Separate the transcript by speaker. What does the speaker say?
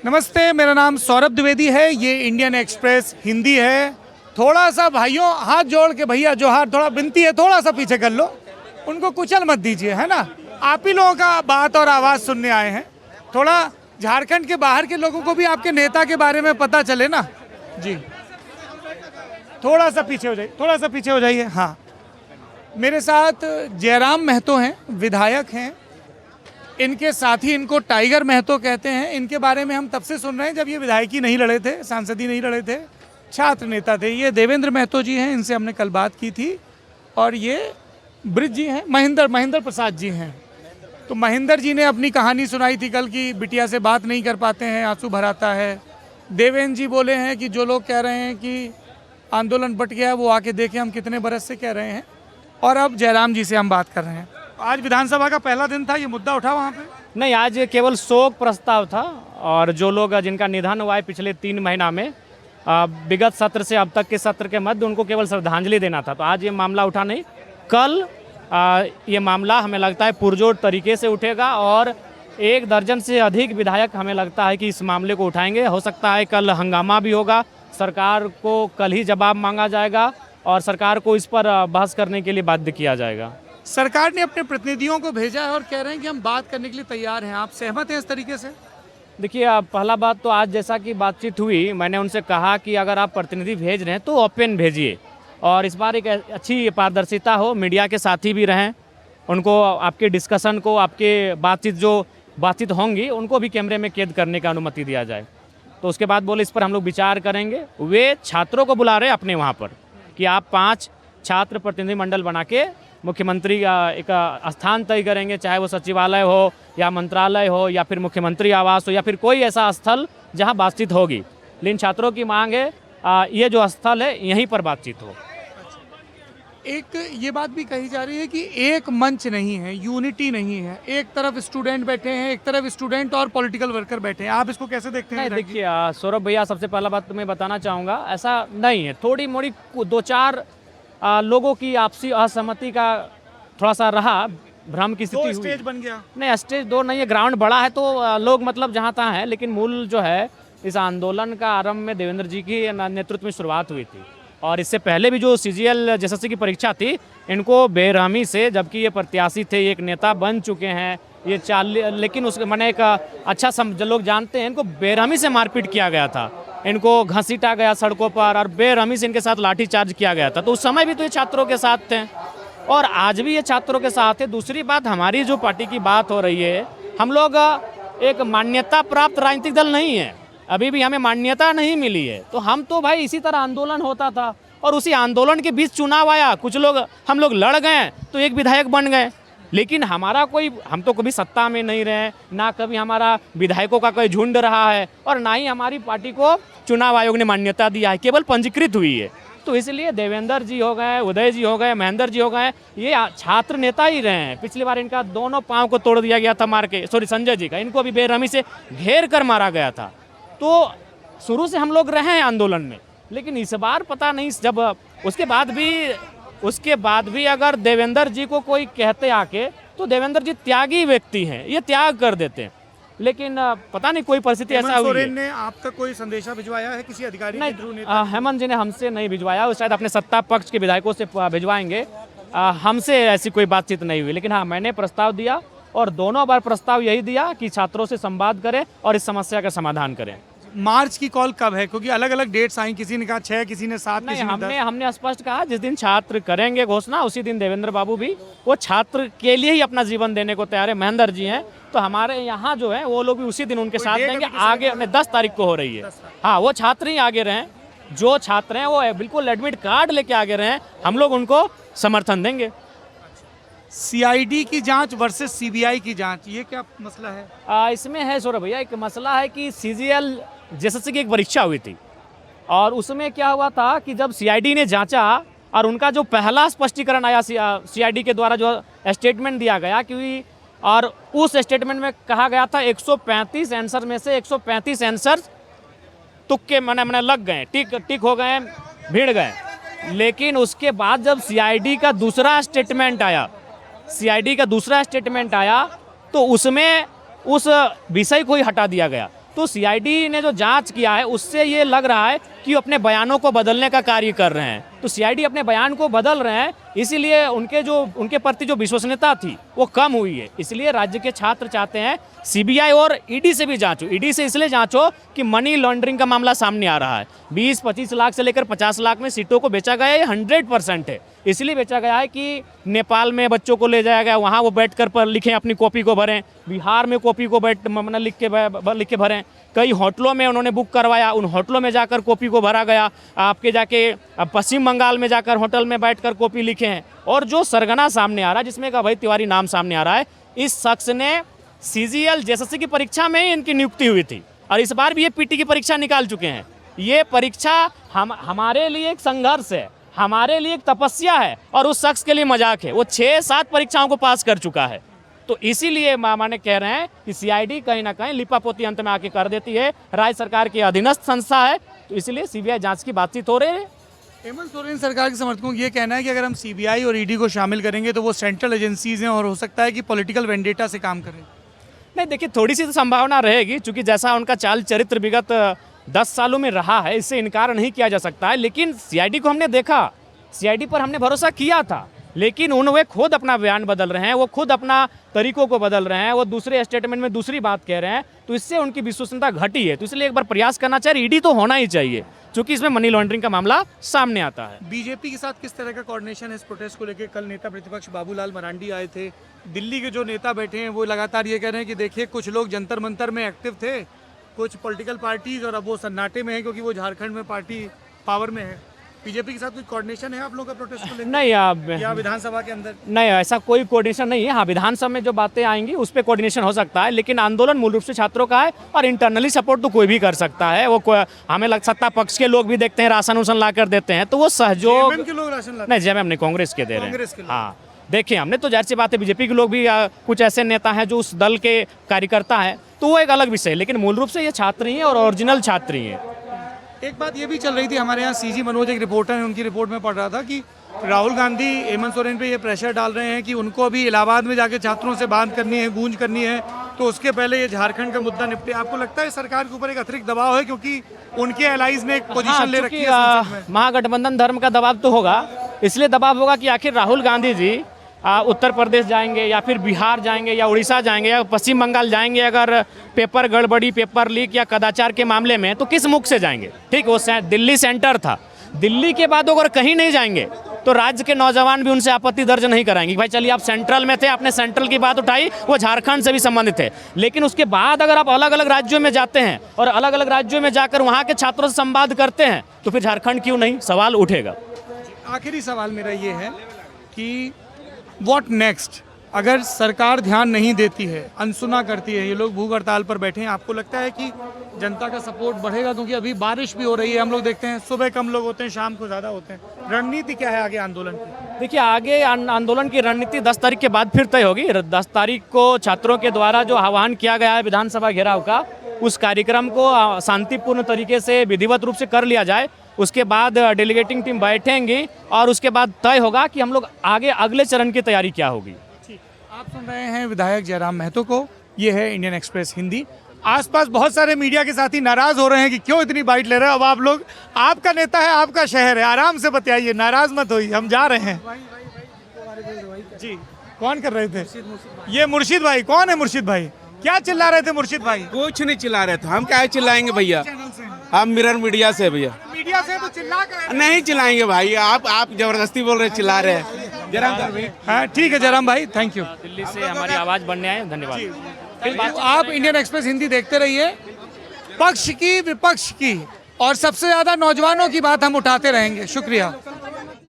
Speaker 1: नमस्ते, मेरा नाम सौरभ द्विवेदी है। ये इंडियन एक्सप्रेस हिंदी है। थोड़ा सा भाइयों हाथ जोड़ के भैया जोहार, थोड़ा विनती है, थोड़ा सा पीछे कर लो, उनको कुचल मत दीजिए, है ना। आप ही लोगों का बात और आवाज़ सुनने आए हैं। थोड़ा झारखंड के बाहर के लोगों को भी आपके नेता के बारे में पता चले ना जी। थोड़ा सा पीछे हो जाइए, थोड़ा सा पीछे हो जाइए। हाँ, मेरे साथ जयराम महतो हैं, विधायक हैं। इनके साथ ही इनको टाइगर महतो कहते हैं। इनके बारे में हम तब से सुन रहे हैं जब ये विधायकी नहीं लड़े थे, सांसदी नहीं लड़े थे, छात्र नेता थे। ये देवेंद्र महतो जी हैं, इनसे हमने कल बात की थी। और ये ब्रिज जी हैं, महेंद्र प्रसाद जी हैं। तो महेंद्र जी ने अपनी कहानी सुनाई थी कल की, बिटिया से बात नहीं कर पाते हैं, आंसू भर आता है। देवेंद्र जी बोले हैं कि जो लोग कह रहे हैं कि आंदोलन बट गया है, वो आके देखें हम कितने बरस से कह रहे हैं। और अब जयराम जी से हम बात कर रहे हैं। आज विधानसभा का पहला दिन था, ये मुद्दा उठा वहाँ पे?
Speaker 2: नहीं, आज केवल शोक प्रस्ताव था। और जो लोग जिनका निधन हुआ है पिछले 3 महीना में, विगत सत्र से अब तक के सत्र के मध्य, उनको केवल श्रद्धांजलि देना था। तो आज ये मामला उठा नहीं। कल ये मामला हमें लगता है पुरजोर तरीके से उठेगा और 1 दर्जन से अधिक विधायक हमें लगता है कि इस मामले को उठाएंगे। हो सकता है कल हंगामा भी होगा, सरकार को कल ही जवाब मांगा जाएगा और सरकार को इस पर बहस करने के लिए बाध्य किया जाएगा।
Speaker 1: सरकार ने अपने प्रतिनिधियों को भेजा है और कह रहे हैं कि हम बात करने के लिए तैयार हैं। आप सहमत हैं इस तरीके से?
Speaker 2: देखिए, पहला बात तो आज जैसा कि बातचीत हुई, मैंने उनसे कहा कि अगर आप प्रतिनिधि भेज रहे हैं तो ओपन भेजिए और इस बार एक अच्छी पारदर्शिता हो, मीडिया के साथी भी रहें, उनको आपके डिस्कशन को, आपके बातचीत होंगी, उनको भी कैमरे में कैद करने का अनुमति दिया जाए। तो उसके बाद बोले इस पर हम लोग विचार करेंगे। वे छात्रों को बुला रहे हैं अपने वहाँ पर कि आप 5 छात्र प्रतिनिधि मंडल बना के मुख्यमंत्री का एक स्थान तय करेंगे, चाहे वो सचिवालय हो या मंत्रालय हो या फिर मुख्यमंत्री आवास हो या फिर कोई ऐसा स्थल जहां बातचीत होगी। लेकिन छात्रों की मांग है ये जो स्थल है यहीं पर बातचीत हो।
Speaker 1: एक ये बात भी कही जा रही है कि एक मंच नहीं है, यूनिटी नहीं है। एक तरफ स्टूडेंट बैठे हैं, एक तरफ स्टूडेंट और पॉलिटिकल वर्कर बैठे हैं। आप इसको कैसे देखते हैं?
Speaker 2: नहीं, देखिए सौरभ भैया, सबसे पहला बात तो मैं बताना चाहूँगा, ऐसा नहीं है। थोड़ी मोड़ी 2-4 लोगों की आपसी असहमति का थोड़ा सा रहा, भ्रम की स्थिति हुई।
Speaker 1: स्टेज बन गया?
Speaker 2: नहीं, स्टेज 2 नहीं है, ग्राउंड बड़ा है तो लोग मतलब जहाँ तहाँ है। लेकिन मूल जो है इस आंदोलन का आरंभ में देवेंद्र जी की नेतृत्व में शुरुआत हुई थी। और इससे पहले भी जो CGL JSSC की परीक्षा थी, इनको बेरहमी से, जबकि ये प्रत्याशी थे, एक नेता बन चुके हैं ये लेकिन उसके मैंने एक अच्छा जो लोग जानते हैं, इनको बेरहमी से मारपीट किया गया था, इनको घसीटा गया सड़कों पर और बेरहमी से इनके साथ लाठीचार्ज किया गया था। तो उस समय भी तो ये छात्रों के साथ थे और आज भी ये छात्रों के साथ है। दूसरी बात, हमारी जो पार्टी की बात हो रही है, हम लोग एक मान्यता प्राप्त राजनीतिक दल नहीं है, अभी भी हमें मान्यता नहीं मिली है। तो हम तो भाई इसी तरह आंदोलन होता था और उसी आंदोलन के बीच चुनाव आया, कुछ लोग हम लोग लड़ गए तो एक विधायक बन गए। लेकिन हमारा कोई, हम तो कभी सत्ता में नहीं रहे, ना कभी हमारा विधायकों का कोई झुंड रहा है और ना ही हमारी पार्टी को चुनाव आयोग ने मान्यता दिया है, केवल पंजीकृत हुई है। तो इसलिए देवेंद्र जी हो गए, उदय जी हो गए, महेंद्र जी हो गए, ये छात्र नेता ही रहे हैं। पिछली बार इनका दोनों पाँव को तोड़ दिया गया था मार के, संजय जी का, इनको भी बेरहमी से घेर कर मारा गया था। तो शुरू से हम लोग रहे हैं आंदोलन में। लेकिन इस बार पता नहीं, जब उसके बाद भी अगर देवेंद्र जी को कोई कहते आके, तो देवेंद्र जी त्यागी व्यक्ति हैं, ये त्याग कर देते हैं। लेकिन पता नहीं कोई परिस्थिति ऐसा हुई है।
Speaker 1: ने आपका कोई संदेशा भिजवाया है किसी अधिकारी के थ्रू?
Speaker 2: हेमंत जी ने हमसे नहीं भिजवाया, वो शायद अपने सत्ता पक्ष के विधायकों से भिजवाएंगे। हमसे ऐसी कोई बातचीत नहीं हुई। लेकिन हाँ, मैंने प्रस्ताव दिया और दोनों बार प्रस्ताव यही दिया कि छात्रों से संवाद करें और इस समस्या का समाधान करें।
Speaker 1: मार्च की कॉल कब है? क्योंकि अलग अलग डेट्स आई, किसी ने कहा 6, किसी ने 7,
Speaker 2: नहीं, हमने स्पष्ट कहा जिस दिन छात्र करेंगे घोषणा, उसी दिन देवेंद्र बाबू भी वो छात्र के लिए ही अपना जीवन देने को तैयार है। महेंद्र जी हैं तो हमारे यहाँ जो है वो लोग भी उसी दिन उनके साथ देंगे। आगे 10 तारीख को हो रही है। हाँ, वो छात्र ही आगे रहें, जो छात्र हैं वो बिल्कुल एडमिट कार्ड लेके आगे रहें, हम लोग उनको समर्थन देंगे।
Speaker 1: CID की जांच वर्सेस CBI की जांच, ये क्या मसला है?
Speaker 2: इसमें है सौरभ भैया, एक मसला है कि CGL JSSC की एक परीक्षा हुई थी और उसमें क्या हुआ था कि जब CID ने जांचा और उनका जो पहला स्पष्टीकरण आया CID के द्वारा जो स्टेटमेंट दिया गया, क्योंकि और उस स्टेटमेंट में कहा गया था 135 आंसर में से 135 आंसर तुक्के मैंने लग गए, टिक हो गए, भिड़ गए। लेकिन उसके बाद जब CID का दूसरा स्टेटमेंट आया तो उसमें उस विषय को ही हटा दिया गया। तो सीआईडी ने जो जांच किया है उससे ये लग रहा है कि वो अपने बयानों को बदलने का कार्य कर रहे हैं। तो सीआईडी अपने बयान को बदल रहे हैं, इसीलिए उनके प्रति जो विश्वसनीयता थी वो कम हुई है। इसलिए राज्य के छात्र चाहते हैं सीबीआई और ईडी से भी जांचो। ईडी से इसलिए जांचो कि मनी लॉन्ड्रिंग का मामला सामने आ रहा है। 20-25 लाख से लेकर 50 लाख में सीटों को बेचा गया, ये 100% है। इसलिए बेचा गया है कि नेपाल में बच्चों को ले जाया गया, वहाँ वो बैठ कर पर लिखें, अपनी कॉपी को भरें। बिहार में कॉपी को लिख के भरें। कई होटलों में उन्होंने बुक करवाया, उन होटलों में जाकर कॉपी को भरा गया। आपके जाके पश्चिम बंगाल में जाकर होटल में बैठकर कॉपी लिखे हैं। और जो सरगना सामने आ रहा है, जिसमें का अभय तिवारी नाम सामने आ रहा है, इस शख्स ने सीजीएल जेएसएससी की परीक्षा में ही इनकी नियुक्ति हुई थी और इस बार भी ये पीटी की परीक्षा निकाल चुके हैं। ये परीक्षा हमारे लिए एक संघर्ष है, हमारे लिए एक तपस्या है और उस शख्स के लिए मजाक है। वो 6-7 परीक्षाओं को पास कर चुका है। तो इसीलिए माने कह रहे हैं कि सीआईडी कहीं ना कहीं लिपापोती अंत में आके कर देती है। राज्य सरकार की अधीनस्थ संस्था है, तो इसलिए सीबीआई जांच की बातचीत हो रही है।
Speaker 1: हेमंत सोरेन सरकार के समर्थकों को ये कहना है कि अगर हम सीबीआई और ईडी को शामिल करेंगे तो वो सेंट्रल एजेंसीज हैं और हो सकता है कि पॉलिटिकल वेंडेटा से काम करें।
Speaker 2: नहीं, देखिए, थोड़ी सी तो संभावना रहेगी, क्योंकि जैसा उनका चाल चरित्र विगत 10 सालों में रहा है, इससे इनकार नहीं किया जा सकता है। लेकिन सीआईडी को हमने देखा, सीआईडी पर हमने भरोसा किया था, लेकिन वे खुद अपना बयान बदल रहे हैं, वो खुद अपना तरीकों को बदल रहे हैं, वो दूसरे स्टेटमेंट में दूसरी बात कह रहे हैं। तो इससे उनकी विश्वसनीयता घटी है। तो इसलिए एक बार प्रयास करना चाहिए। ईडी तो होना ही चाहिए, क्योंकि इसमें मनी लॉन्ड्रिंग का मामला सामने आता है।
Speaker 1: बीजेपी के साथ किस तरह का कोऑर्डिनेशन है इस प्रोटेस्ट को लेकर? कल नेता प्रतिपक्ष बाबूलाल मरांडी आए थे। दिल्ली के जो नेता बैठे हैं वो लगातार ये कह रहे हैं कि देखिए, कुछ लोग जंतर मंतर में एक्टिव थे, कुछ पॉलिटिकल पार्टीज, और अब वो सन्नाटे में है क्योंकि वो झारखंड में पार्टी पावर में है। बीजेपी के साथ कुछ कोऑर्डिनेशन है आप लोगों का प्रोटेस्ट को लेकर?
Speaker 2: नहीं,
Speaker 1: या विधानसभा के अंदर?
Speaker 2: नहीं, ऐसा कोई कोऑर्डिनेशन नहीं है। हाँ, विधानसभा में जो बातें आएंगी उस पर कोऑर्डिनेशन हो सकता है, लेकिन आंदोलन मूल रूप से छात्रों का है और इंटरनली सपोर्ट तो कोई भी कर सकता है। वो हमें सत्ता पक्ष के लोग भी देखते हैं, राशन उसन ला कर देते हैं, तो वो सहयोग।
Speaker 1: के लोग राशन लाते?
Speaker 2: नहीं, जेएमएम नहीं, कांग्रेस के दे रहे हैं। हाँ, देखिए, हमने तो जाहिर सी बात है, बीजेपी के लोग भी कुछ ऐसे नेता हैं जो उस दल के कार्यकर्ता हैं, तो वो एक अलग विषय है, लेकिन मूल रूप से ये छात्र ही हैं और ओरिजिनल छात्र ही हैं।
Speaker 1: एक बात ये भी चल रही थी, हमारे यहाँ सीजी मनोज एक रिपोर्टर है, उनकी रिपोर्ट में पढ़ रहा था कि राहुल गांधी हेमंत सोरेन पे ये प्रेशर डाल रहे हैं कि उनको अभी इलाहाबाद में जाके छात्रों से बात करनी है, गूंज करनी है, तो उसके पहले ये झारखंड का मुद्दा निपटे। आपको लगता है सरकार के ऊपर एक अतिरिक्त दबाव है क्योंकि उनके एलाइज ने एक पोजीशन ले रखी है संसद में?
Speaker 2: महागठबंधन धर्म का दबाव तो होगा, इसलिए दबाव होगा कि आखिर राहुल गांधी जी उत्तर प्रदेश जाएंगे या फिर बिहार जाएंगे या उड़ीसा जाएंगे या पश्चिम बंगाल जाएंगे, अगर पेपर गड़बड़ी, पेपर लीक या कदाचार के मामले में, तो किस मुख से जाएंगे? ठीक, वो दिल्ली सेंटर था। दिल्ली के बाद अगर कहीं नहीं जाएंगे तो राज्य के नौजवान भी उनसे आपत्ति दर्ज नहीं कराएंगे। भाई चलिए, आप सेंट्रल में थे, आपने सेंट्रल की बात उठाई, वो झारखंड से भी संबंधित है, लेकिन उसके बाद अगर आप अलग अलग राज्यों में जाते हैं और अलग अलग राज्यों में जाकर वहाँ के छात्रों से संवाद करते हैं, तो फिर झारखंड क्यों नहीं, सवाल उठेगा।
Speaker 1: आखिरी सवाल मेरा ये है कि व्हाट नेक्स्ट? अगर सरकार ध्यान नहीं देती है, अनसुना करती है, ये लोग भूख हड़ताल पर बैठे हैं, आपको लगता है कि जनता का सपोर्ट बढ़ेगा? क्योंकि अभी बारिश भी हो रही है, हम लोग देखते हैं सुबह कम लोग होते हैं, शाम को ज़्यादा होते हैं। रणनीति क्या है आगे आंदोलन की?
Speaker 2: देखिए, आगे आंदोलन की रणनीति 10 तारीख के बाद फिर तय होगी। 10 तारीख को छात्रों के द्वारा जो आह्वान किया गया है विधानसभा घेराव का, उस कार्यक्रम को शांतिपूर्ण तरीके से विधिवत रूप से कर लिया जाए। उसके बाद डेलीगेटिंग टीम बैठेंगी और उसके बाद तय होगा कि हम लोग आगे अगले चरण की तैयारी क्या होगी।
Speaker 1: आप सुन रहे हैं विधायक जयराम महतो को, ये है इंडियन एक्सप्रेस हिंदी। आसपास बहुत सारे मीडिया के साथी नाराज हो रहे हैं कि क्यों इतनी बाइट ले रहे हो। अब आप लोग, आपका नेता है, आपका शहर है, आराम से बताइए, नाराज मत होइए, हम जा रहे हैं। जी, कौन कर रहे थे? ये मुर्शिद भाई। कौन है मुर्शिद भाई? क्या चिल्ला रहे थे मुर्शिद भाई?
Speaker 3: कुछ नहीं चिल्ला रहे थे, हम क्या चिल्लाएंगे भैया, हम मिरर मीडिया से भैया।
Speaker 1: मीडिया से तो चिल्ला कर
Speaker 3: नहीं चिल्लाएंगे भाई, आप जबरदस्ती बोल रहे हैं, चिल्ला रहे हैं। जयराम भाई,
Speaker 1: हाँ ठीक है जयराम भाई, थैंक यू।
Speaker 2: दिल्ली से हमारी आवाज़ बनने आए, धन्यवाद।
Speaker 1: तो आप इंडियन एक्सप्रेस हिंदी देखते रहिए, पक्ष की विपक्ष की और सबसे ज्यादा नौजवानों की बात हम उठाते रहेंगे। शुक्रिया।